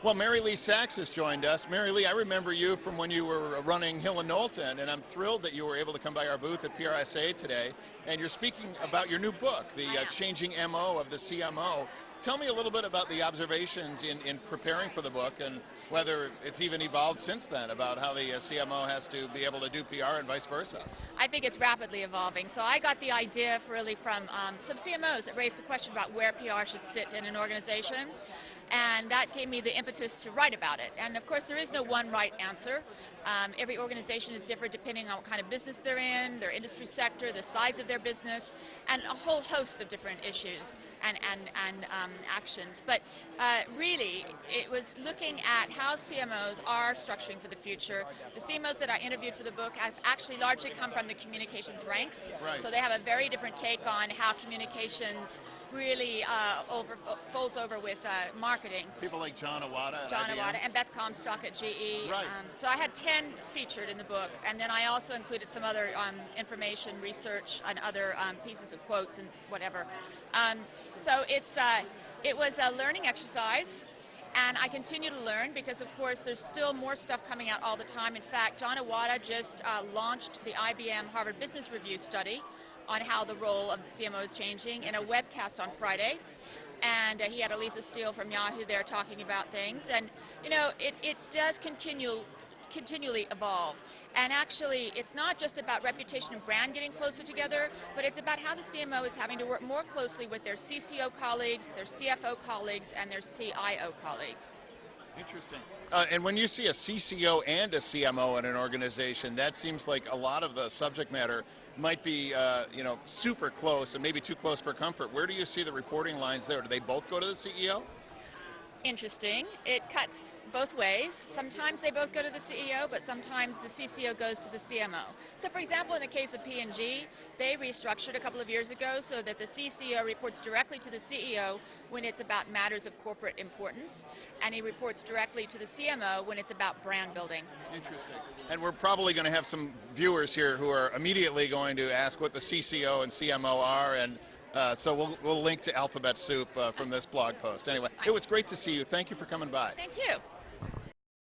Well, MaryLee Sachs has joined us. MaryLee, I remember you from when you were running Hill & Knowlton, and I'm thrilled that you were able to come by our booth at PRSA today. And you're speaking about your new book, The Changing MO of the CMO. Tell me a little bit about the observations in preparing for the book and whether it's even evolved since then about how the CMO has to be able to do PR and vice versa. I think it's rapidly evolving. So I got the idea really from some CMOs that raised the question about where PR should sit in an organization. And that gave me the impetus to write about it. And of course, there is no one right answer. Every organization is different depending on what kind of business they're in, their industry sector, the size of their business, and a whole host of different issues and actions. But really, it was looking at how CMOs are structuring for the future. The CMOs that I interviewed for the book have actually largely come from the communications ranks. Right. So they have a very different take on how communications really folds over with marketing. People like John Awada. John Awada and Beth Comstock at GE. Right. So I had 10 featured in the book, and then I also included some other information, research, and other pieces of quotes and whatever. So it was a learning exercise, and I continue to learn because, of course, there's still more stuff coming out all the time. In fact, John Awada just launched the IBM Harvard Business Review study on how the role of the CMO is changing in a webcast on Friday. And he had Elisa Steele from Yahoo there talking about things. And, you know, it does continually evolve. And actually, it's not just about reputation and brand getting closer together, but it's about how the CMO is having to work more closely with their CCO colleagues, their CFO colleagues, and their CIO colleagues. Interesting. And when you see a CCO and a CMO in an organization, that seems like a lot of the subject matter might be, you know, super close and maybe too close for comfort. Where do you see the reporting lines there? Do they both go to the CEO? Interesting. It cuts both ways. Sometimes they both go to the CEO, but sometimes the CCO goes to the CMO. So for example, in the case of P&G, they restructured a couple of years ago so that the CCO reports directly to the CEO when it's about matters of corporate importance, and he reports directly to the CMO when it's about brand building. Interesting. And we're probably going to have some viewers here who are immediately going to ask what the CCO and CMO are, and so we'll link to alphabet soup from this blog post. Anyway, it was great to see you. Thank you for coming by. Thank you.